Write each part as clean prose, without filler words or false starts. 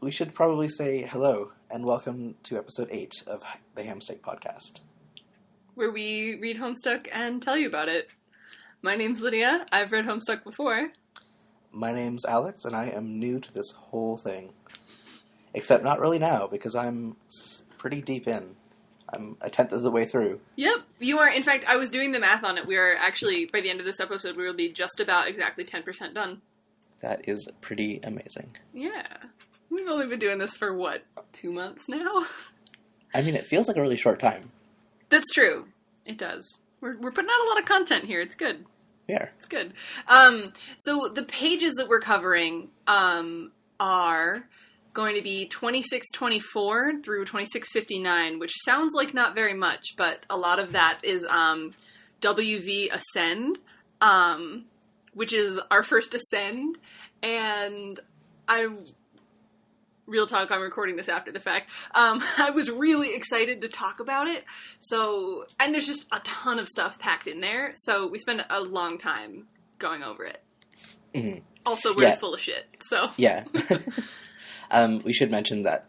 We should probably say hello and welcome to episode 8 of the Hamsteak Podcast, where we read Homestuck and tell you about it. My name's Lydia. I've read Homestuck before. My name's Alex, and I am new to this whole thing. Except not really now, because I'm pretty deep in. I'm a tenth of the way through. Yep, you are. In fact, I was doing the math on it. We are actually, by the end of this episode, we will be just about exactly 10% done. That is pretty amazing. Yeah. We've only been doing this for, 2 months now? I mean, it feels like a really short time. That's true. It does. We're putting out a lot of content here. It's good. Yeah. It's good. So the pages that we're covering are going to be 2624 through 2659, which sounds like not very much, but a lot of that is WV Ascend, which is our first Ascend, and real talk, I'm recording this after the fact. I was really excited to talk about it. So, and there's just a ton of stuff packed in there. So we spent a long time going over it. Mm-hmm. Also, we're just full of shit. So yeah. We should mention that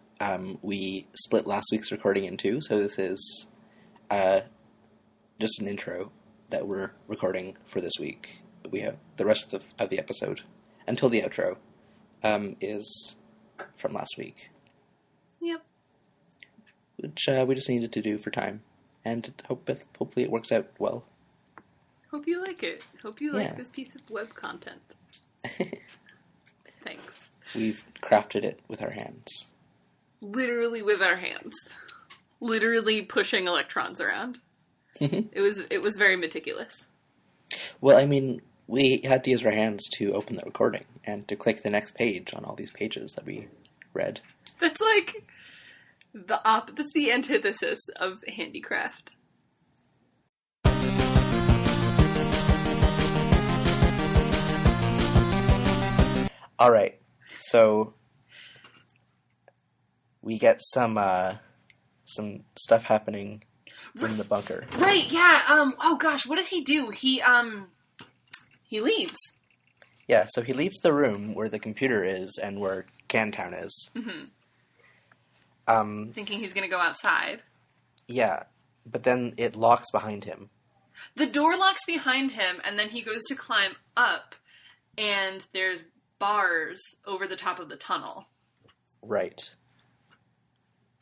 we split last week's recording in two. So this is just an intro that we're recording for this week. We have the rest of the episode until the outro is from last week. Yep. Which we just needed to do for time. And hopefully it works out well. Hope you like it. Hope you like this piece of web content. Thanks. We've crafted it with our hands. Literally with our hands. Literally pushing electrons around. It was very meticulous. Well, I mean, we had to use our hands to open the recording and to click the next page on all these pages that we read. That's like that's the antithesis of handicraft. All right. So we get some stuff happening in the bunker. Right, yeah. Oh gosh, what does he do? He leaves. Yeah, so he leaves the room where the computer is and where Cantown is. Mm-hmm. Thinking he's going to go outside. Yeah, but then it locks behind him. The door locks behind him, and then he goes to climb up, and there's bars over the top of the tunnel. Right.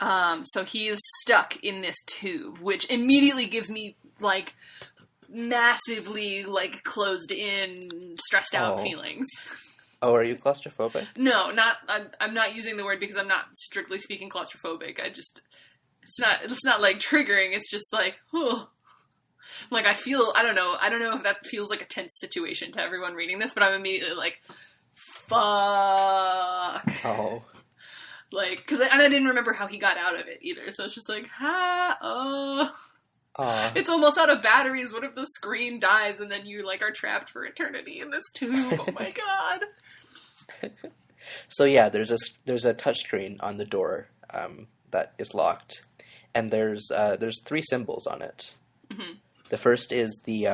So he is stuck in this tube, which immediately gives me, massively, closed in, stressed out feelings. Oh, are you claustrophobic? No, I'm not using the word because I'm not strictly speaking claustrophobic. It's not triggering, it's just oh. I don't know if that feels like a tense situation to everyone reading this, but I'm immediately fuck. Oh. Because I didn't remember how he got out of it either, so it's just It's almost out of batteries. What if the screen dies and then you, are trapped for eternity in this tube? Oh my god. So yeah, there's a touchscreen on the door that is locked, and there's 3 symbols on it. Mm-hmm. The first is the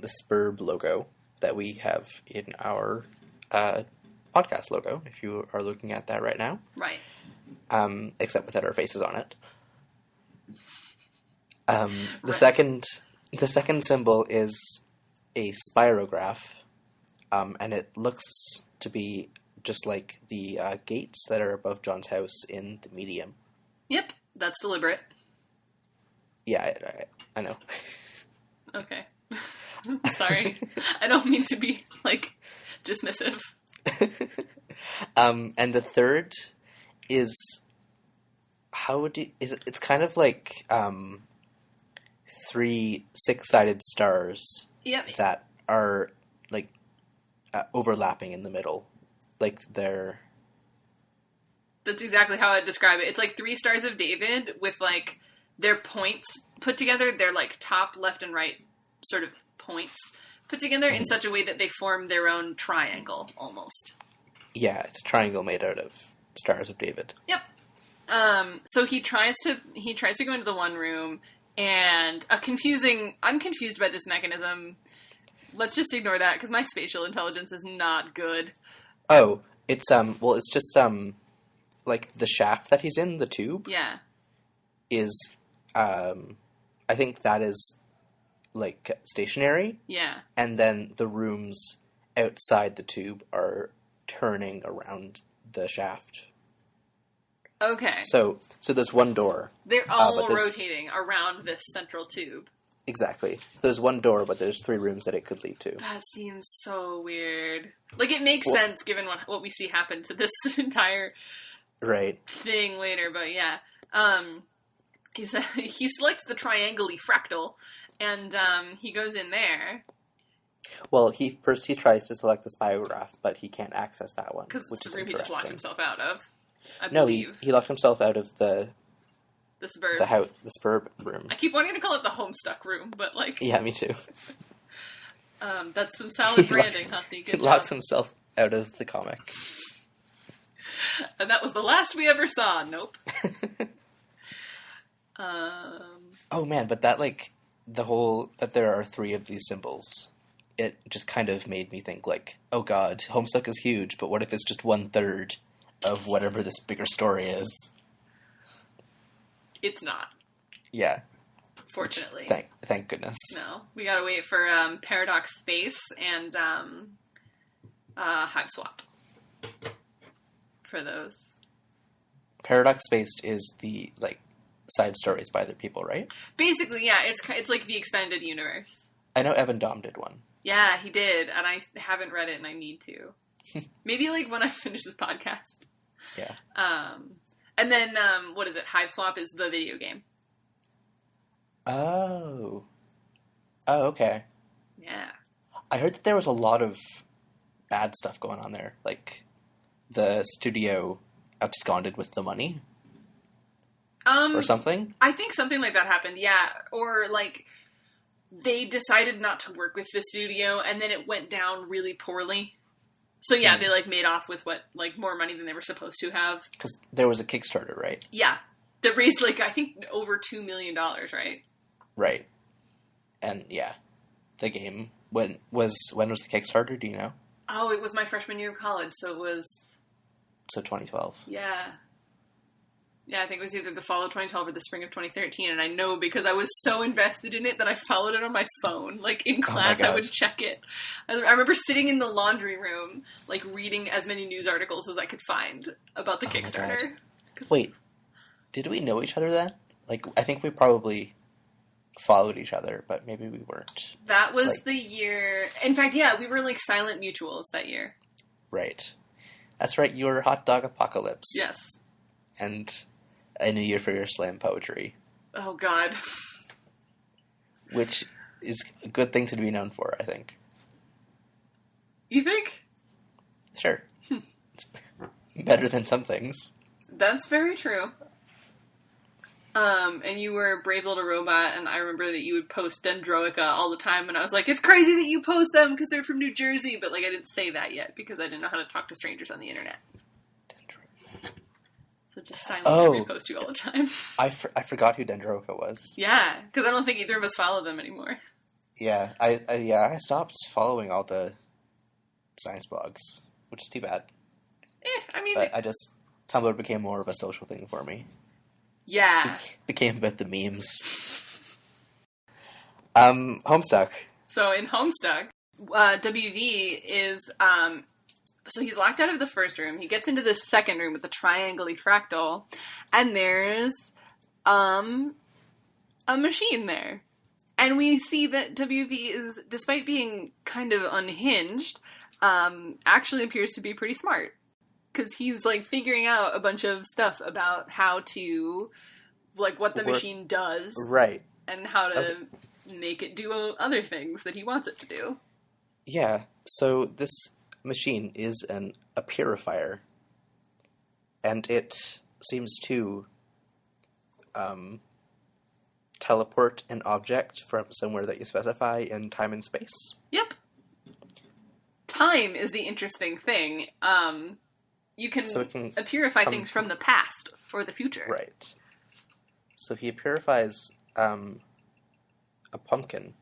Spurb logo that we have in our podcast logo, if you are looking at that right now. Right. Except without our faces on it. The second symbol is a spirograph, and it looks to be just like the gates that are above John's house in the medium. Yep, that's deliberate. Yeah, I know. Okay. Sorry. I don't mean to be, dismissive. And the third is it's kind of like 3 6-sided stars. Yep. That are overlapping in the middle. They're... That's exactly how I'd describe it. It's 3 stars of David with their points put together. They're top, left, and right sort of points put together in such a way that they form their own triangle almost. Yeah, it's a triangle made out of stars of David. Yep. So he tries to go into the one room, and I'm confused by this mechanism. Let's just ignore that, because my spatial intelligence is not good. Oh, it's, well, it's just, like, the shaft that he's in, the tube, Yeah. is, I think that is, like, stationary. Yeah. And then the rooms outside the tube are turning around the shaft. Okay. So there's one door. They're all rotating around this central tube. Exactly. There's one door, but there's 3 rooms that it could lead to. That seems so weird. Like, it makes sense given what we see happen to this entire thing later, but yeah. He selects the triangle-y fractal, and he goes in there. Well, he tries to select the spirograph, but he can't access that one, which is the room he just locked himself out of. I No, believe. he locked himself out of the Spurb. The Spurb room. I keep wanting to call it the Homestuck room, but like... Yeah, me too. That's some solid branding, Hussey. Good He locks himself out of the comic. And that was the last we ever saw. Nope. Oh man, but that, like, that there are 3 of these symbols, it just kind of made me think, like, oh god, Homestuck is huge, but what if it's just 1/3 of whatever this bigger story is? It's not. Yeah. Fortunately. Thank goodness. No. We gotta wait for Paradox Space and Hive Swap for those. Paradox Spaced is the, like, side stories by other people, right? Basically, yeah. It's like the expanded universe. I know Evan Dom did one. Yeah, he did, and I haven't read it, and I need to. Maybe, like, when I finish this podcast. Yeah. And then, what is it? Hive Swap is the video game. Oh, okay. Yeah. I heard that there was a lot of bad stuff going on there. Like, the studio absconded with the money. Or something? I think something like that happened, yeah. Or, like, they decided not to work with the studio, and then it went down really poorly. So, yeah, they, like, made off with more money than they were supposed to have. Because there was a Kickstarter, right? Yeah. That raised, like, I think over $2 million, right? Right. And, yeah. The game, when was the Kickstarter, do you know? Oh, it was my freshman year of college, so it was... So 2012. Yeah. Yeah, I think it was either the fall of 2012 or the spring of 2013, and I know because I was so invested in it that I followed it on my phone. Like, in class, I would check it. I remember sitting in the laundry room, like, reading as many news articles as I could find about the Kickstarter. Wait, did we know each other then? Like, I think we probably followed each other, but maybe we weren't. That was the year... In fact, yeah, we were, like, silent mutuals that year. Right. That's right, you were Hot Dog Apocalypse. Yes. And... A New Year for Your Slam Poetry. Oh, God. Which is a good thing to be known for, I think. You think? Sure. It's better than some things. That's very true. And you were a brave little robot, and I remember that you would post Dendroica all the time, and I was like, it's crazy that you post them because they're from New Jersey, but, like, I didn't say that yet because I didn't know how to talk to strangers on the internet. So just silently repost you all the time. I forgot who Dendroica was. Yeah, because I don't think either of us follow them anymore. Yeah, I stopped following all the science blogs, which is too bad. I mean... But Tumblr became more of a social thing for me. Yeah. It became about the memes. Homestuck. So in Homestuck, WV is... So he's locked out of the first room. He gets into the second room with the triangle-y fractal, and there's a machine there. And we see that WV is, despite being kind of unhinged, actually appears to be pretty smart. Because he's, like, figuring out a bunch of stuff about how to, like, what the machine does. Right. And how to make it do other things that he wants it to do. Yeah, so this machine is a purifier, and it seems to teleport an object from somewhere that you specify in time and space. Yep. Time is the interesting thing. You can, purify things from the past or the future. Right. So he purifies a pumpkin.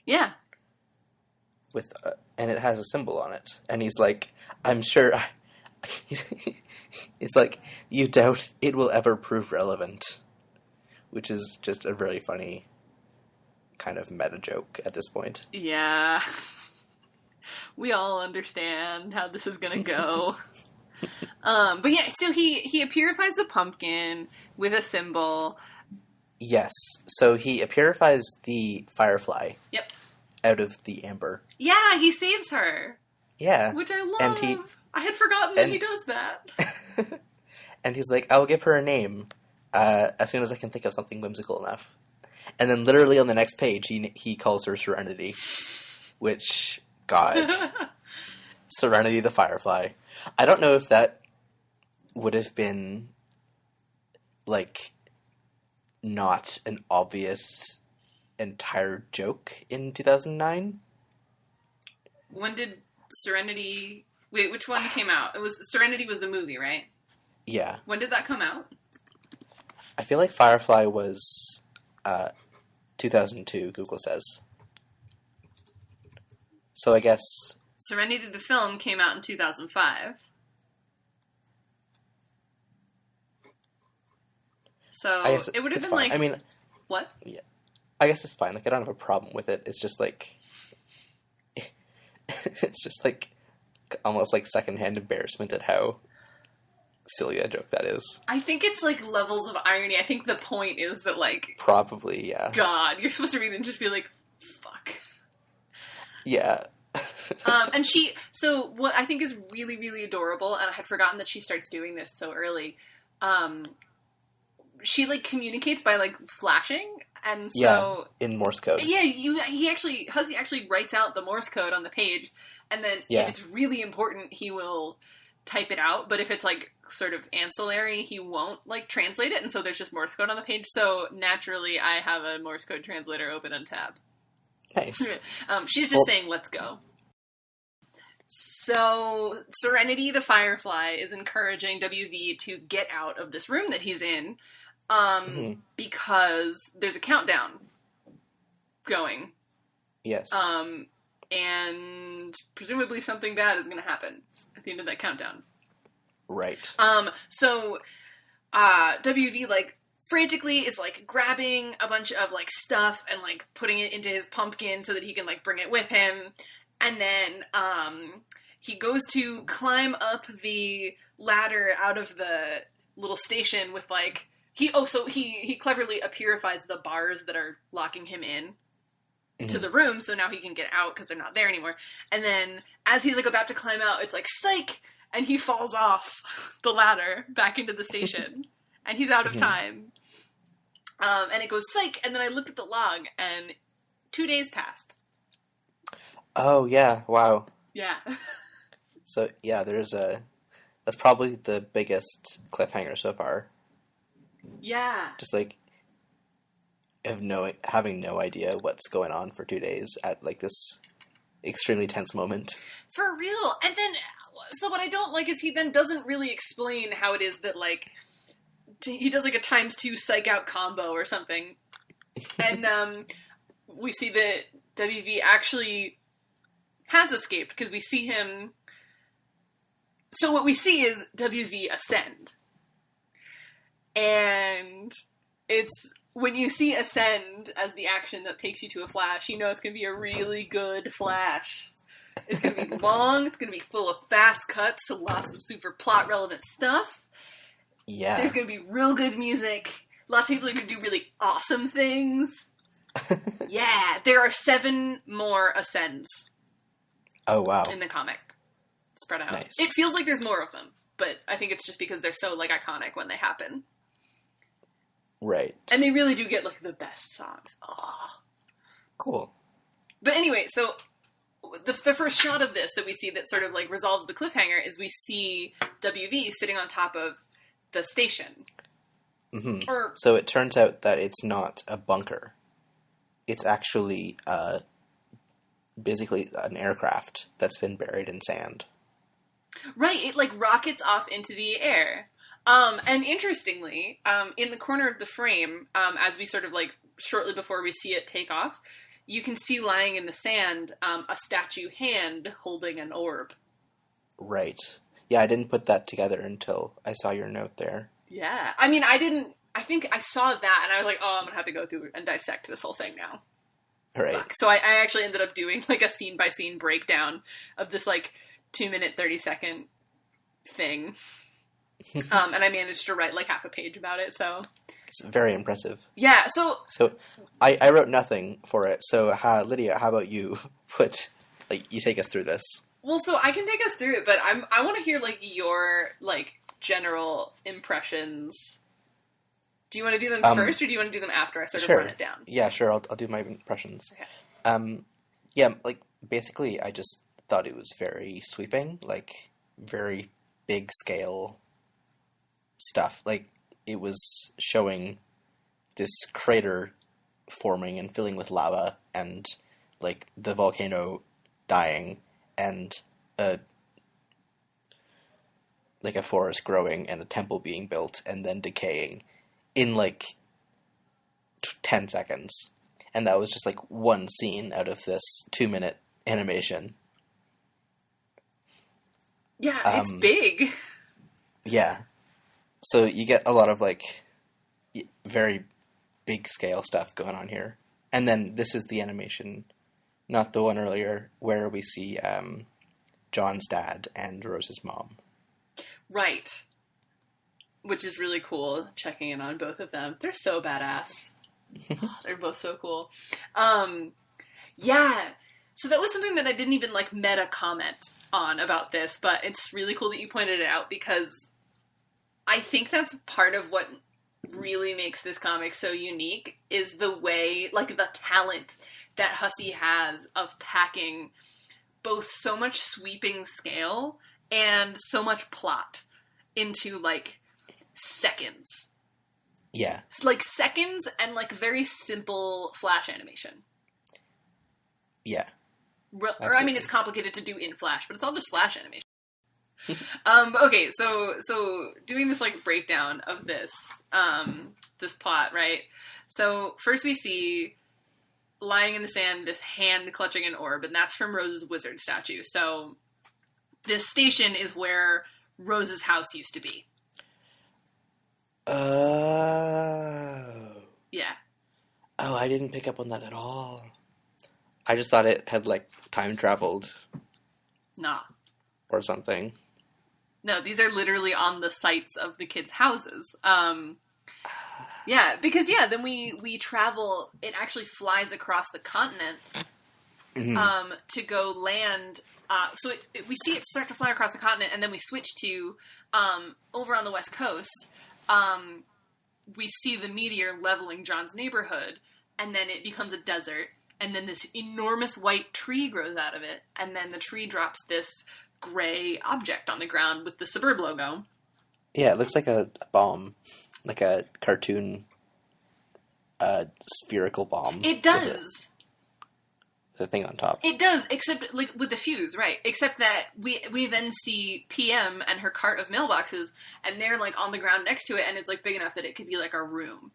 Yeah. And it has a symbol on it. And he's like, I'm sure... It's like, you doubt it will ever prove relevant, which is just a really funny kind of meta joke at this point. Yeah. We all understand how this is gonna go. But yeah, so he purifies the pumpkin with a symbol. Yes, so he purifies the firefly. Yep. Out of the amber. Yeah, he saves her. Yeah. Which I love. I had forgotten that he does that. And he's like, I'll give her a name as soon as I can think of something whimsical enough. And then literally on the next page, he calls her Serenity. Which, God. Serenity the Firefly. I don't know if that would have been, like, not an obvious entire joke in 2009. When did Serenity... Wait, which one came out? It was Serenity was the movie, right? Yeah. When did that come out? I feel like Firefly was 2002, Google says. So I guess... Serenity the film came out in 2005. So it would have been fine. like... I mean... What? Yeah. I guess it's fine. Like, I don't have a problem with it. It's just like... it's just like... almost like secondhand embarrassment at how silly a joke that is. I think it's like levels of irony. I think the point is that, like... Probably, yeah. God, you're supposed to read it and just be like, fuck. Yeah. And so what I think is really, really adorable, and I had forgotten that she starts doing this so early, she, like, communicates by, like, flashing, and so... Yeah, in Morse code. Yeah, Huzzy actually writes out the Morse code on the page, and then if it's really important, he will type it out, but if it's, like, sort of ancillary, he won't, like, translate it, and so there's just Morse code on the page, so naturally I have a Morse code translator open on tab. Nice. She's just saying, let's go. So, Serenity the Firefly is encouraging WV to get out of this room that he's in, because there's a countdown going. Yes. And presumably something bad is going to happen at the end of that countdown. Right. So, WV, like, frantically is, like, grabbing a bunch of, like, stuff and, like, putting it into his pumpkin so that he can, like, bring it with him. And then, he goes to climb up the ladder out of the little station with, like, he cleverly purifies the bars that are locking him in to the room, so now he can get out because they're not there anymore. And then, as he's, like, about to climb out, it's like, psych! And he falls off the ladder back into the station. And he's out of time. And it goes, psych! And then I looked at the log, and 2 days passed. Oh, yeah. Wow. Yeah. So, yeah, that's probably the biggest cliffhanger so far. Yeah. Just, like, having no idea what's going on for 2 days at, like, this extremely tense moment. For real. And then, so what I don't like is he then doesn't really explain how it is that, like, he does, like, a ×2 psych out combo or something. And, we see that WV actually has escaped, because we see him... So what we see is WV ascend. And it's... When you see ascend as the action that takes you to a flash, you know it's going to be a really good flash. It's going to be long, it's going to be full of fast cuts to lots of super plot-relevant stuff. Yeah. There's going to be real good music. Lots of people are going to do really awesome things. Yeah, there are 7 more ascends. Oh, wow. In the comic. Spread out. Nice. It feels like there's more of them, but I think it's just because they're so, like, iconic when they happen. Right. And they really do get, like, the best songs. Oh. Cool. But anyway, so the first shot of this that we see that sort of, like, resolves the cliffhanger is we see WV sitting on top of the station. Mm-hmm. Or, so it turns out that it's not a bunker. It's actually basically an aircraft that's been buried in sand. Right, it, like, rockets off into the air. And interestingly, in the corner of the frame, as we sort of, like, shortly before we see it take off, you can see lying in the sand, a statue hand holding an orb. Right. Yeah, I didn't put that together until I saw your note there. Yeah. I mean, I think I saw that and I was like, oh, I'm going to have to go through and dissect this whole thing now. Right. Fuck. So I actually ended up doing like a scene by scene breakdown of this like 2-minute, 30-second thing. And I managed to write like half a page about it, so. It's very impressive. Yeah, so I wrote nothing for it, so Lydia, how about you you take us through this? Well, so I can take us through it, but I want to hear like your like general impressions. Do you want to do them first, or do you want to do them after I sort of run it down? Yeah, sure. I'll do my impressions. Okay. Yeah, like basically, I just thought it was very sweeping, like very big scale stuff. Like it was showing this crater forming and filling with lava, and like the volcano dying, and like a forest growing, and a temple being built, and then decaying in like 10 seconds. And that was just like one scene out of this 2-minute animation. Yeah, it's big. Yeah. So you get a lot of like very big scale stuff going on here. And then this is the animation, not the one earlier, where we see John's dad and Rose's mom. Right. Which is really cool, checking in on both of them. They're so badass. They're both so cool. Yeah. So that was something that I didn't even like meta comment on about this, but it's really cool that you pointed it out, because I think that's part of what really makes this comic so unique, is the way, like the talent that Hussey has of packing both so much sweeping scale and so much plot into like seconds. Yeah. Like seconds and like very simple flash animation. Yeah. Or I mean, it's complicated to do in Flash, but it's all just Flash animation. Okay, so doing this like breakdown of this this plot, right? So first we see lying in the sand this hand clutching an orb, and that's from Rose's wizard statue. So this station is where Rose's house used to be. Oh. Yeah. Oh, I didn't pick up on that at all. I just thought it had like time traveled. Nah. Or something. No, these are literally on the sites of the kids' houses. Yeah, because then we travel. It actually flies across the continent to go land. So we see it start to fly across the continent, and then we switch to over on the west coast. We see the meteor leveling John's neighborhood, and then it becomes a desert, and then this enormous white tree grows out of it, and then the tree drops this gray object on the ground with the Suburb logo. Yeah, it looks like a bomb. Like a cartoon spherical bomb. It does. The thing on top. It does, except like with the fuse, right? Except that we then see PM and her cart of mailboxes, and they're like on the ground next to it, and it's like big enough that it could be like a room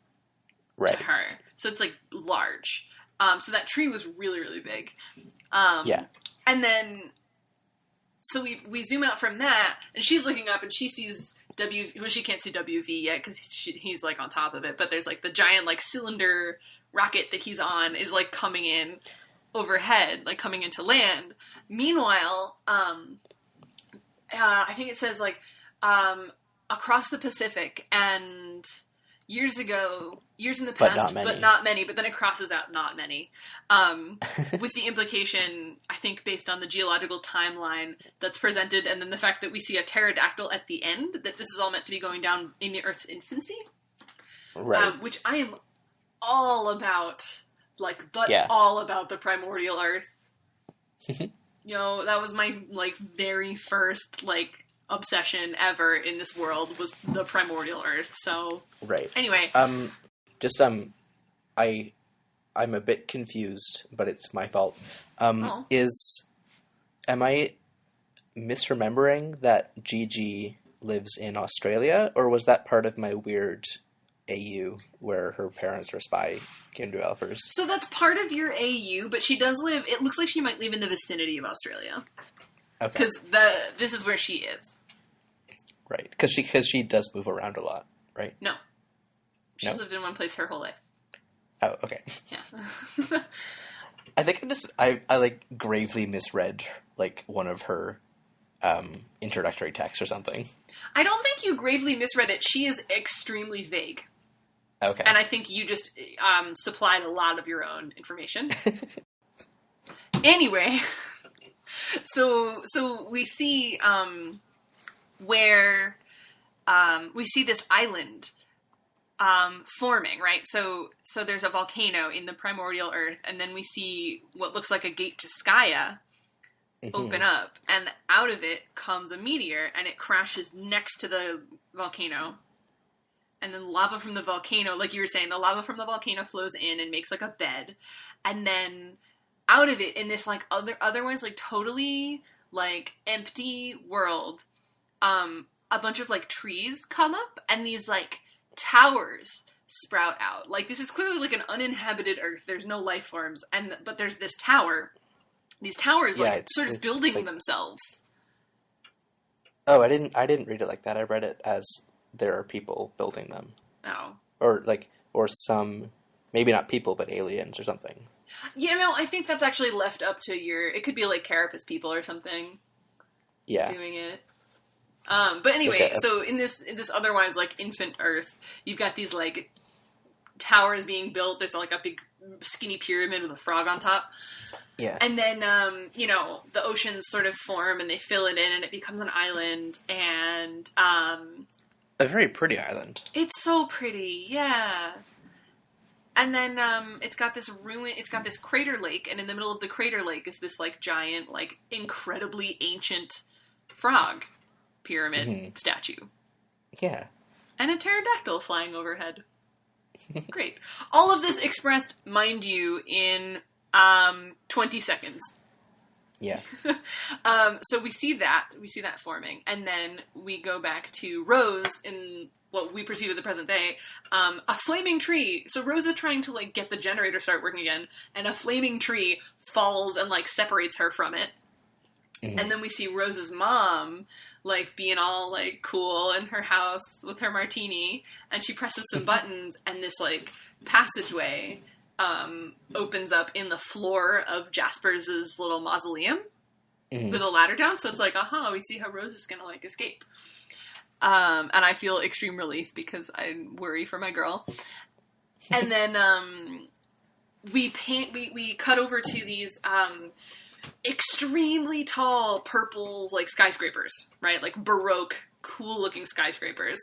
to her. So it's like large. So that tree was really, really big. Yeah. And then, so we zoom out from that, and she's looking up, and she sees she can't see WV yet because he's like on top of it, but there's like the giant like cylinder rocket that he's on is like coming in overhead, like coming into land. Meanwhile, I think it says like across the Pacific, and years in the past, but not many, but then it crosses out not many, with the implication, I think, based on the geological timeline that's presented, and then the fact that we see a pterodactyl at the end, that this is all meant to be going down in the Earth's infancy. Right. Which I am all about, all about the primordial Earth. That was my, very first, obsession ever in this world was the primordial Earth, so... Right. Anyway. I'm a bit confused, but it's my fault. Am I misremembering that Gigi lives in Australia, or was that part of my weird AU where her parents are spy game developers? So that's part of your AU, but she does live... It looks like she might live in the vicinity of Australia. Okay. Because this is where she is. Right. Because she does move around a lot, right? No. She's lived in one place her whole life. Oh, okay. Yeah. I think I like gravely misread like one of her introductory texts or something. I don't think you gravely misread it. She is extremely vague. Okay. And I think you just supplied a lot of your own information. Anyway, so we see where we see this island forming, right? So there's a volcano in the primordial earth, and then we see what looks like a gate to Skaya open up, and out of it comes a meteor, and it crashes next to the volcano. And then lava from the volcano, like you were saying, the lava from the volcano flows in and makes like a bed. And then out of it, in this like otherwise like totally like empty world, a bunch of like trees come up and these like towers sprout out. Like this is clearly like an uninhabited Earth. There's no life forms, but there's this tower. These towers like sort of building like... themselves. Oh, I didn't read it like that. I read it as there are people building them. Oh. Or some, maybe not people, but aliens or something. Yeah, no, I think that's actually left up to it could be like Carapace people or something. Yeah. Doing it. But anyway, okay. So in this otherwise like infant Earth, you've got these like towers being built. There's like a big skinny pyramid with a frog on top. Yeah. And then, the oceans sort of form and they fill it in and it becomes an island and, a very pretty island. It's so pretty, yeah. And then it's got this crater lake, and in the middle of the crater lake is this like giant, like incredibly ancient frog pyramid statue. Yeah. And a pterodactyl flying overhead. Great. All of this expressed, mind you, in 20 seconds. Yeah. So we see that forming, and then we go back to Rose in what we perceive as the present day, a flaming tree. So Rose is trying to like get the generator to start working again, and a flaming tree falls and like separates her from it. Mm-hmm. And then we see Rose's mom like being all like cool in her house with her martini, and she presses some buttons, and this like passageway opens up in the floor of Jasper's little mausoleum with a ladder down. So it's like, we see how Rose is gonna like escape. And I feel extreme relief because I worry for my girl. And then we cut over to these extremely tall purple like skyscrapers, right? Like Baroque, cool looking skyscrapers.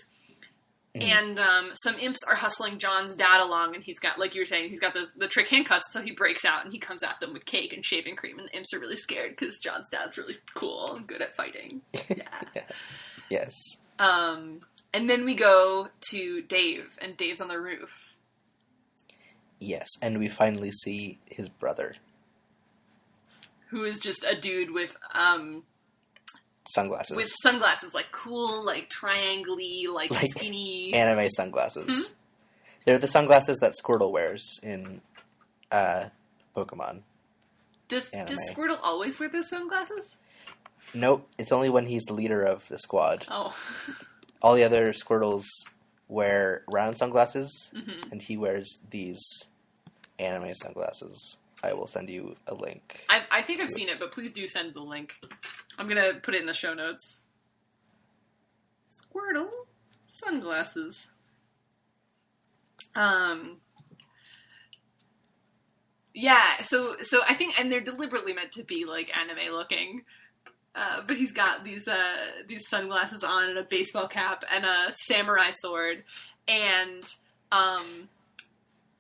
And some imps are hustling John's dad along, and he's got, like you were saying, he's got the trick handcuffs, so he breaks out and he comes at them with cake and shaving cream, and the imps are really scared because John's dad's really cool and good at fighting. Yeah. Yes. And then we go to Dave, and Dave's on the roof. Yes, and we finally see his brother. Who is just a dude with, sunglasses. With sunglasses, like cool, like triangle-y, like skinny... anime sunglasses. They're the sunglasses that Squirtle wears in Pokemon. Does Squirtle always wear those sunglasses? Nope, it's only when he's the leader of the squad. Oh. All the other Squirtles wear round sunglasses, and he wears these anime sunglasses. I will send you a link. I think I've seen it, but please do send the link. I'm going to put it in the show notes. Squirtle sunglasses. Yeah, so I think, and they're deliberately meant to be like anime looking. But he's got these sunglasses on and a baseball cap and a samurai sword, and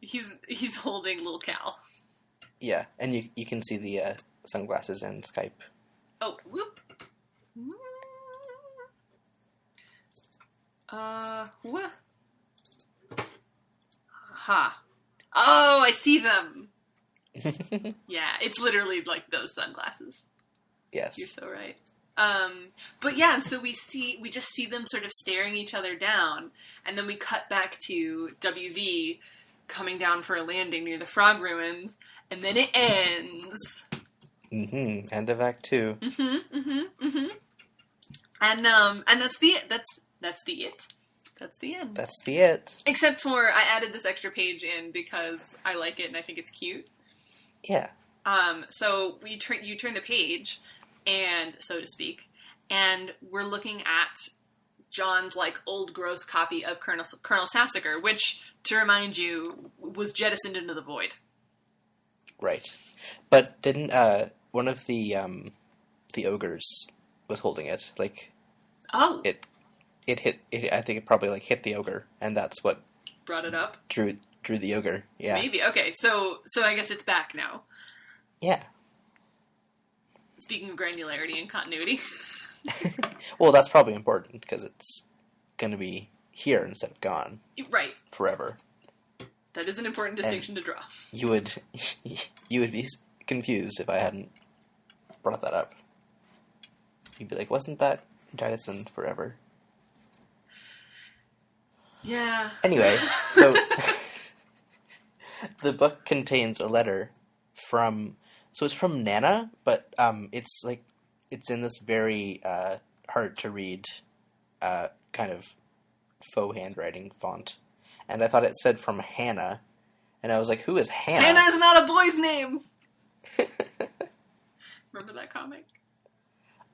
he's holding Lil Cal. Yeah, and you can see the sunglasses in Skype. Oh, whoop. What? Ha. Oh, I see them. Yeah, it's literally like those sunglasses. Yes. You're so right. But yeah, so we just see them sort of staring each other down, and then we cut back to WV coming down for a landing near the frog ruins, and then it ends. End of Act 2. And that's the it. That's the it. That's the end. That's the it. Except for I added this extra page in because I like it and I think it's cute. Yeah. So you turn the page, and so to speak, and we're looking at John's like old gross copy of Colonel Sassacre, which, to remind you, was jettisoned into the void. Right. But didn't one of the ogres was holding it? Like, oh, it hit. I think it probably like hit the ogre, and that's what brought it up. Drew the ogre. Yeah. Maybe. Okay. So I guess it's back now. Yeah. Speaking of granularity and continuity. Well, that's probably important because it's going to be here instead of gone. Right. Forever. That is an important distinction to draw. You would be confused if I hadn't brought that up. You'd be like, wasn't that jettisoned forever? Yeah. Anyway, so the book contains a letter from... So it's from Nana, but it's in this very hard to read kind of faux handwriting font. And I thought it said from Hannah, and I was like, who is Hannah? Hannah is not a boy's name! Remember that comic?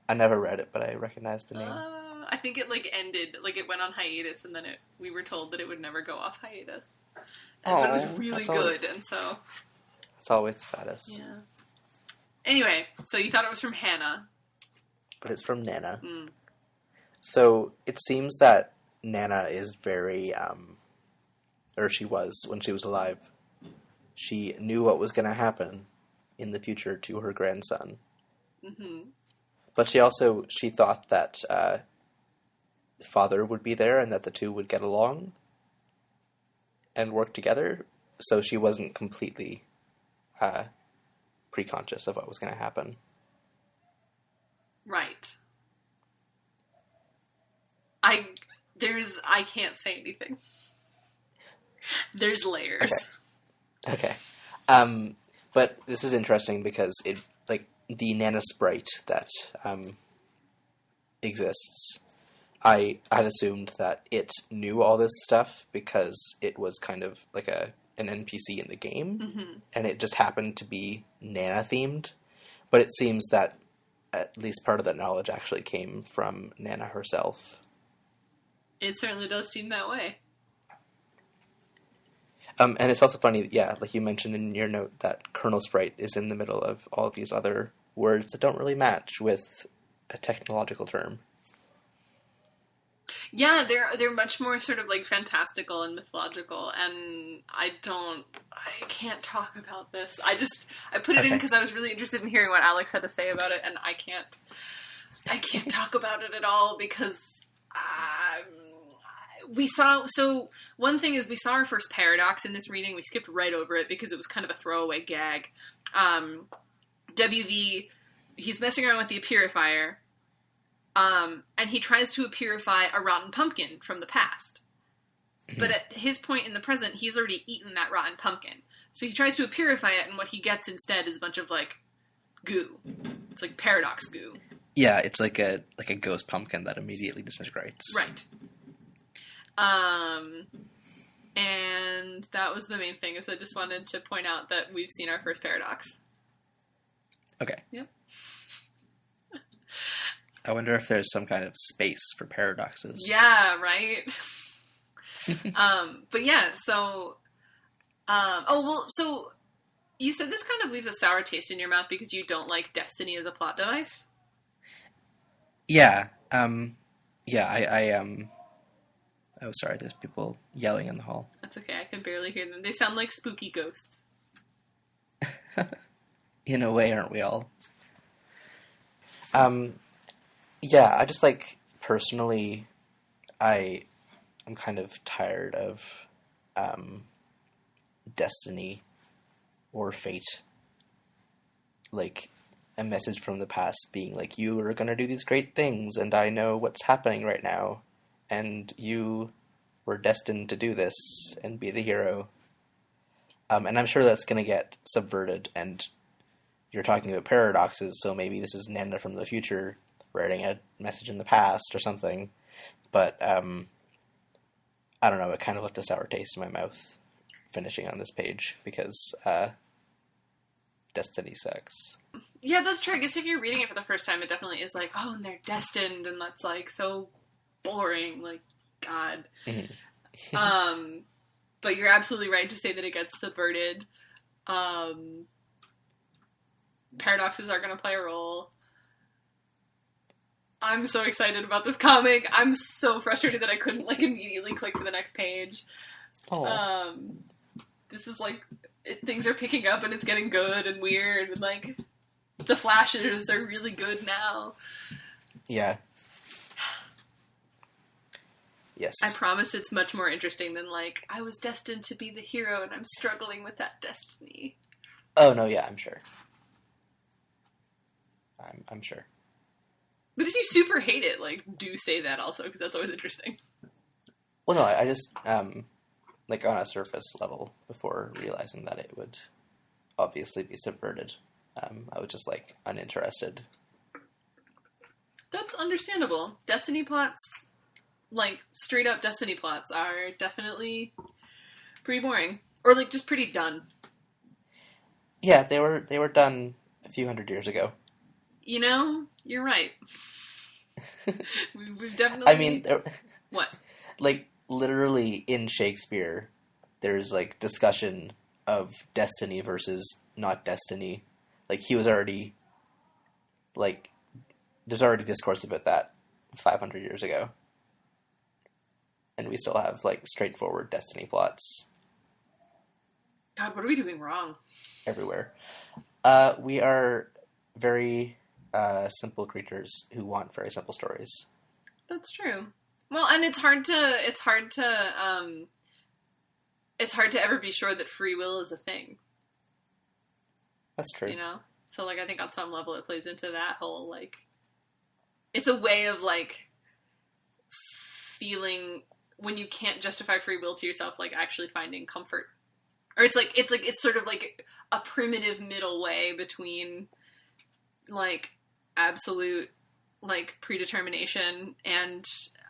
I never read it, but I recognized the name. I think it ended, it went on hiatus, and then we were told that it would never go off hiatus. But it was really good, and so... It's always the saddest. Yeah. Anyway, so you thought it was from Hannah. But it's from Nana. Mm. So it seems that Nana is very, or she was when she was alive. She knew what was going to happen in the future to her grandson. Mm-hmm. But she thought that father would be there and that the two would get along and work together. So she wasn't completely pre-conscious of what was going to happen. Right. I can't say anything. There's layers. Okay. But this is interesting because it, like, the Nana sprite that exists, I had assumed that it knew all this stuff because it was kind of like an NPC in the game, mm-hmm. and it just happened to be Nana themed. But it seems that at least part of that knowledge actually came from Nana herself. It certainly does seem that way. And it's also funny, yeah, like you mentioned in your note, that Colonel Sprite is in the middle of all of these other words that don't really match with a technological term. Yeah, they're much more sort of like fantastical and mythological, and I can't talk about this. I put it in because I was really interested in hearing what Alex had to say about it, and I can't talk about it at all because one thing is we saw our first paradox in this reading. We skipped right over it because it was kind of a throwaway gag. WV, he's messing around with the purifier, and he tries to purify a rotten pumpkin from the past. Mm-hmm. But at his point in the present, he's already eaten that rotten pumpkin. So he tries to purify it, and what he gets instead is a bunch of, like, goo. It's like paradox goo. Yeah, it's like a ghost pumpkin that immediately disintegrates. Right. And that was the main thing, is I just wanted to point out that we've seen our first paradox. Okay. Yep. I wonder if there's some kind of space for paradoxes. Yeah, right? But yeah, so... so you said this kind of leaves a sour taste in your mouth because you don't like Destiny as a plot device? Yeah. Oh, sorry, there's people yelling in the hall. That's okay, I can barely hear them. They sound like spooky ghosts. In a way, aren't we all? Yeah, I just, like, personally, I'm kind of tired of, Destiny or fate. Like, a message from the past being like, you are gonna do these great things, and I know what's happening right now, and you were destined to do this and be the hero. And I'm sure that's gonna get subverted, and you're talking about paradoxes, so maybe this is Nana from the future writing a message in the past or something. But I don't know, it kind of left a sour taste in my mouth finishing on this page because Destiny sucks. Yeah, that's true. I guess if you're reading it for the first time, it definitely is like, oh, and they're destined, and that's like so boring. Like, God. Mm-hmm. But you're absolutely right to say that it gets subverted. Paradoxes are going to play a role. I'm so excited about this comic. I'm so frustrated that I couldn't like immediately click to the next page. Oh. This is like things are picking up and it's getting good and weird and like the flashes are really good now. Yeah. Yes. I promise it's much more interesting than like I was destined to be the hero and I'm struggling with that destiny. Oh no, yeah, I'm sure. I'm sure. But if you super hate it, like, do say that also, because that's always interesting. Well, no, I just, like, on a surface level, before realizing that it would obviously be subverted, I was just, like, uninterested. That's understandable. Destiny plots, like, straight-up Destiny plots are definitely pretty boring. Or, like, just pretty done. Yeah, they were done a few hundred years ago. You know, you're right. We've definitely... I mean... What? Like, literally in Shakespeare, there's, like, discussion of destiny versus not destiny. Like, he was already... Like, there's already discourse about that 500 years ago. And we still have, like, straightforward destiny plots. God, what are we doing wrong? Everywhere. We are very... simple creatures who want very simple stories. That's true. Well, and it's hard to ever be sure that free will is a thing. That's true. You know? So, like, I think on some level it plays into that whole, like... It's a way of, like, feeling... When you can't justify free will to yourself, like, actually finding comfort. Or it's sort of, like, a primitive middle way between, like... absolute, like, predetermination and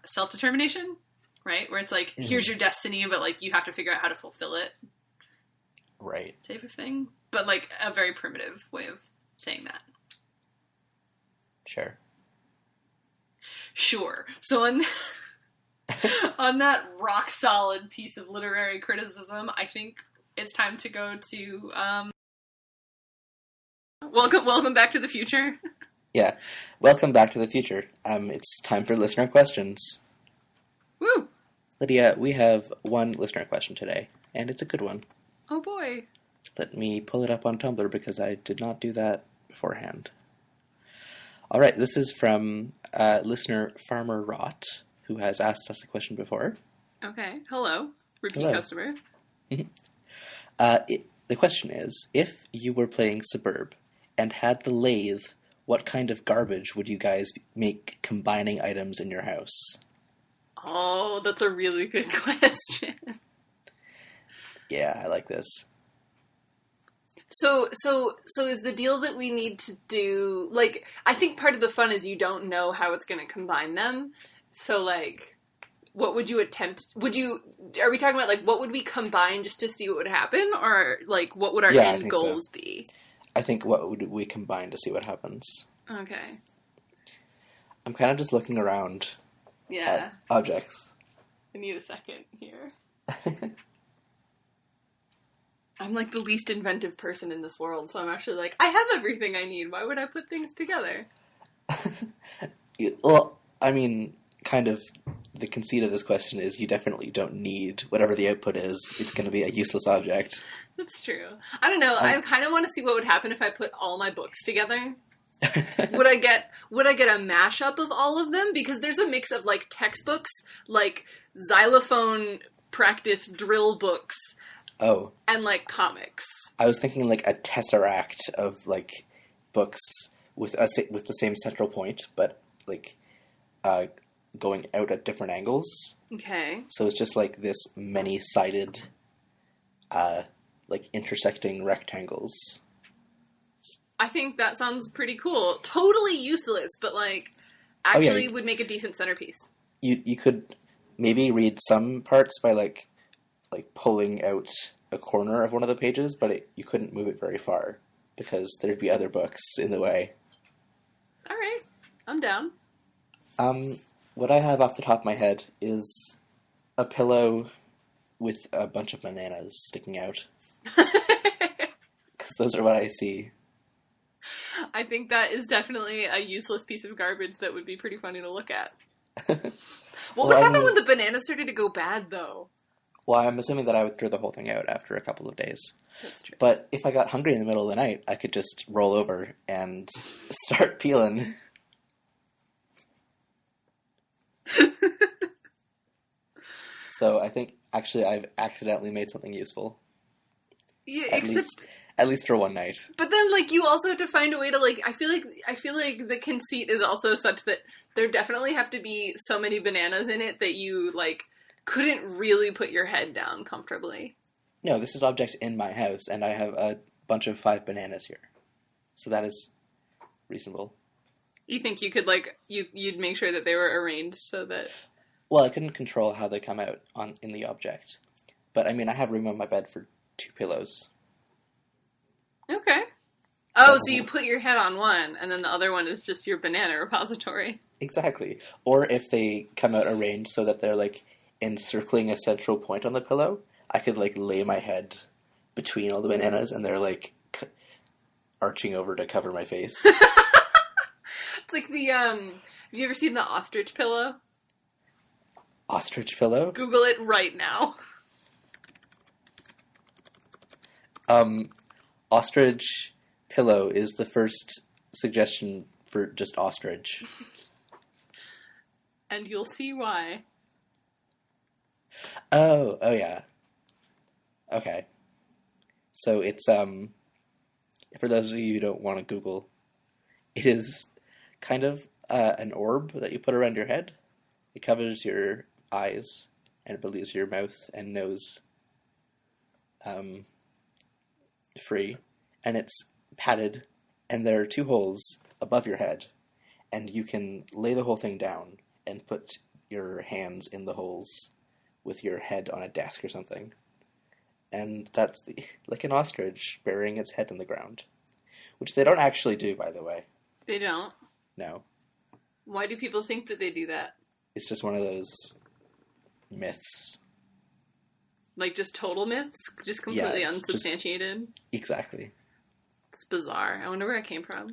self-determination, right? Where it's like, mm-hmm. Here's your destiny, but, like, you have to figure out how to fulfill it. Right. Type of thing. But, like, a very primitive way of saying that. Sure. Sure. So on that rock-solid piece of literary criticism, I think it's time to go to, Welcome back to the future. Yeah. Welcome back to the future. It's time for listener questions. Woo! Lydia, we have one listener question today, and it's a good one. Oh boy. Let me pull it up on Tumblr because I did not do that beforehand. All right, this is from listener Farmer Rot, who has asked us a question before. Okay. Hello. Repeat customer. Mm-hmm. The question is, if you were playing Suburb and had the lathe, what kind of garbage would you guys make combining items in your house? Oh, that's a really good question. Yeah, I like this. So is the deal that we need to do, like, I think part of the fun is you don't know how it's going to combine them. So, like, what would you attempt? Are we talking about, like, what would we combine just to see what would happen? Or, like, what would our end goals be? I think what would we combine to see what happens. Okay. I'm kind of just looking around at objects. I need a second here. I'm like the least inventive person in this world, so I'm actually like, I have everything I need. Why would I put things together? Well, I mean, kind of the conceit of this question is you definitely don't need whatever the output is. It's going to be a useless object. That's true. I don't know. I kind of want to see what would happen if I put all my books together. Would I get a mashup of all of them? Because there's a mix of, like, textbooks, like xylophone practice drill books. Oh. And, like, comics. I was thinking, like, a tesseract of, like, books with the same central point, but, like, going out at different angles. Okay. So it's just, like, this many-sided, like, intersecting rectangles. I think that sounds pretty cool. Totally useless, but, like, actually would make a decent centerpiece. You could maybe read some parts by like pulling out a corner of one of the pages, but you couldn't move it very far because there'd be other books in the way. All right, I'm down. What I have off the top of my head is a pillow with a bunch of bananas sticking out. Because those are what I see. I think that is definitely a useless piece of garbage that would be pretty funny to look at. What happened when the bananas started to go bad, though? Well, I'm assuming that I would throw the whole thing out after a couple of days. That's true. But if I got hungry in the middle of the night, I could just roll over and start peeling. So I think, actually, I've accidentally made something useful. Yeah, At least for one night. But then, like, you also have to find a way to, like, I feel like the conceit is also such that there definitely have to be so many bananas in it that you, like, couldn't really put your head down comfortably. No, this is object in my house, and I have a bunch of 5 bananas here. So that is reasonable. You think you could, like, you'd make sure that they were arranged so that... Well, I couldn't control how they come out in the object. But, I mean, I have room on my bed for 2 pillows. Okay. Oh, so you put your head on one, and then the other one is just your banana repository. Exactly. Or if they come out arranged so that they're, like, encircling a central point on the pillow, I could, like, lay my head between all the bananas, and they're, like, arching over to cover my face. It's like the, have you ever seen the ostrich pillow? Ostrich pillow? Google it right now. Ostrich pillow is the first suggestion for just ostrich. And you'll see why. Oh yeah. Okay. So it's, for those of you who don't want to Google, it is kind of an orb that you put around your head. It covers your eyes, and it leaves your mouth and nose free, and it's padded, and there are 2 holes above your head, and you can lay the whole thing down and put your hands in the holes with your head on a desk or something. And that's like an ostrich burying its head in the ground. Which they don't actually do, by the way. They don't? No. Why do people think that they do that? It's just one of those myths. Like, just total myths? Just completely unsubstantiated? Exactly. It's bizarre. I wonder where it came from.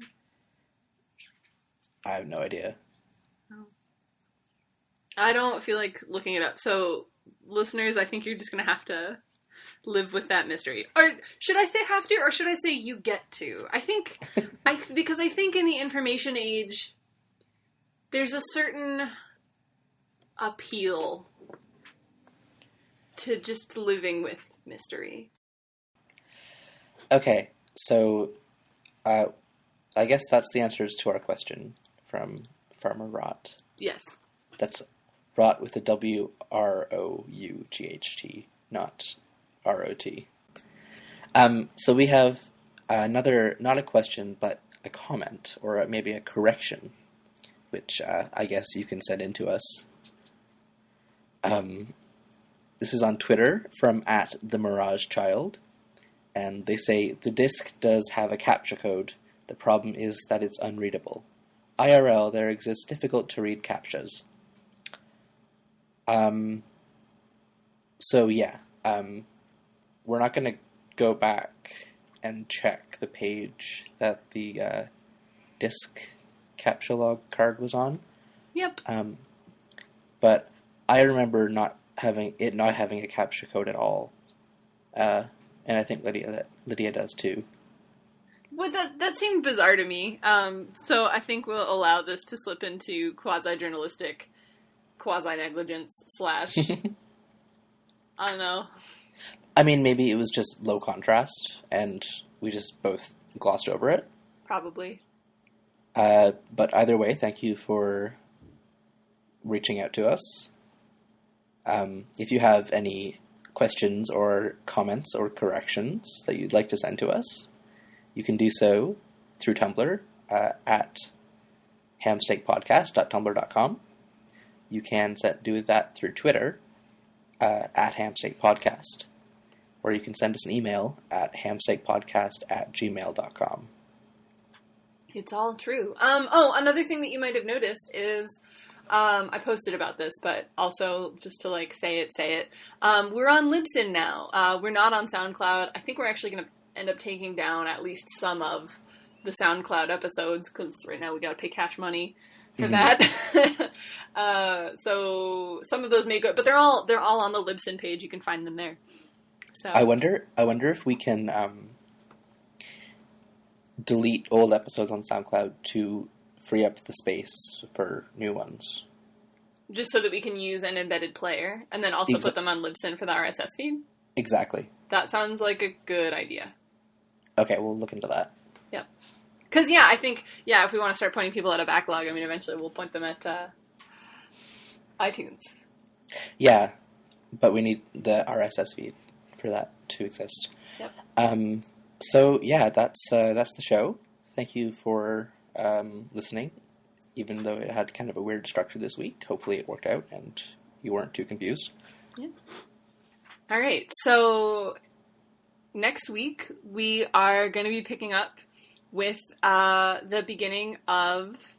I have no idea. Oh. I don't feel like looking it up. So, listeners, I think you're just going to have to live with that mystery. Or should I say have to, or should I say you get to? Because I think in the information age, there's a certain appeal to just living with mystery. Okay, so I guess that's the answers to our question from Farmer Rot. Yes. That's Rot with a WROUGHT, not ROT. So we have another, not a question, but a comment, or maybe a correction, which I guess you can send in to us. This is on Twitter from @TheMirageChild, and they say, the disc does have a CAPTCHA code. The problem is that it's unreadable. IRL, there exists difficult-to-read CAPTCHAs. So yeah, we're not going to go back and check the page that the disc CAPTCHA log card was on. Yep. But I remember not having a CAPTCHA code at all. And I think Lydia does too. Well, that seemed bizarre to me. So I think we'll allow this to slip into quasi-journalistic, quasi-negligence / I don't know. I mean, maybe it was just low contrast, and we just both glossed over it. Probably. But either way, thank you for reaching out to us. If you have any questions or comments or corrections that you'd like to send to us, you can do so through Tumblr at hamsteakpodcast.tumblr.com. You can do that through Twitter at hamsteakpodcast. Or you can send us an email at hamsteakpodcast@gmail.com. It's all true. Another thing that you might have noticed is I posted about this, but also just to say it. We're on Libsyn now. We're not on SoundCloud. I think we're actually going to end up taking down at least some of the SoundCloud episodes because right now we got to pay cash money for that. So some of those may go, but they're all on the Libsyn page. You can find them there. So I wonder if we can delete old episodes on SoundCloud to free up the space for new ones. Just so that we can use an embedded player, and then also put them on Libsyn for the RSS feed? Exactly. That sounds like a good idea. Okay, we'll look into that. Yep. Because, I think, if we want to start pointing people at a backlog, eventually we'll point them at iTunes. Yeah, but we need the RSS feed for that to exist. Yep. So, that's the show. Thank you for listening, even though it had kind of a weird structure this week. Hopefully it worked out and you weren't too confused. Yeah. All right, so next week we are going to be picking up with the beginning of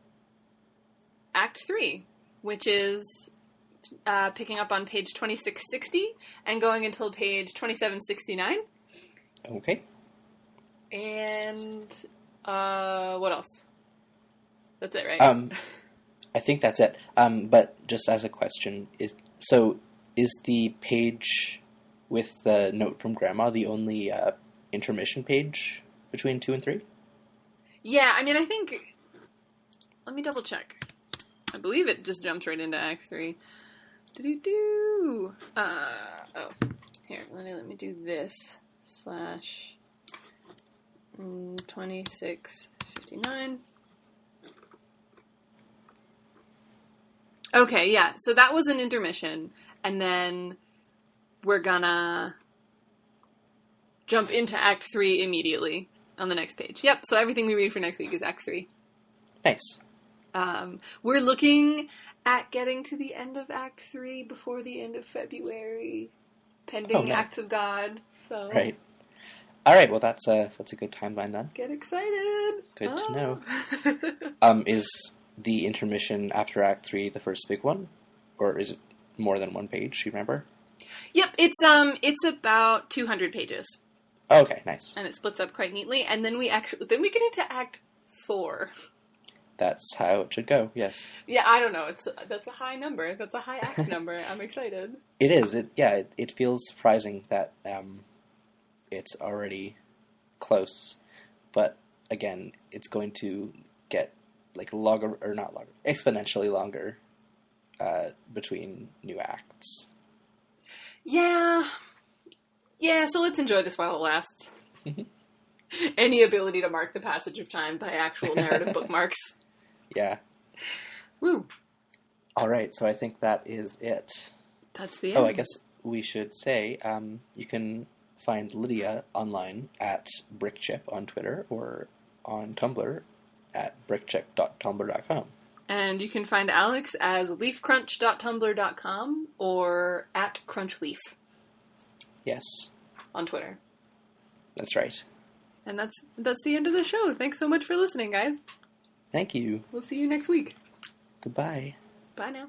Act 3, which is picking up on page 2660 and going until page 2769. Okay. And what else? That's it, right? I think that's it. But just as a question, is the page with the note from Grandma the only intermission page between 2 and 3? Yeah, I think... Let me double check. I believe it just jumps right into Act 3. Here, let me do this. /2659. Okay, yeah, so that was an intermission, and then we're gonna jump into Act 3 immediately on the next page. Yep, so everything we read for next week is Act 3. Nice. We're looking at getting to the end of Act 3 before the end of February, pending acts of God, so... Right. All right, well, that's a good timeline then. Get excited! Good to know. Is the intermission after Act 3 the first big one? Or is it more than one page, do you remember? Yep, it's about 200 pages. Oh, okay, nice. And it splits up quite neatly, and then we get into Act 4. That's how it should go, yes. Yeah, I don't know. That's a high number. That's a high act number. I'm excited. It is. It feels surprising that it's already close. But, again, it's going to get, exponentially longer between new acts. Yeah. Yeah, so let's enjoy this while it lasts. Any ability to mark the passage of time by actual narrative bookmarks. Yeah. Woo. All right, so I think that is it. That's the end. Oh, I guess we should say you can find Lydia online at brickchip on Twitter or on Tumblr at brickchip.tumblr.com. And you can find Alex as leafcrunch.tumblr.com or at crunchleaf. Yes. On Twitter. That's right. And that's the end of the show. Thanks so much for listening, guys. Thank you. We'll see you next week. Goodbye. Bye now.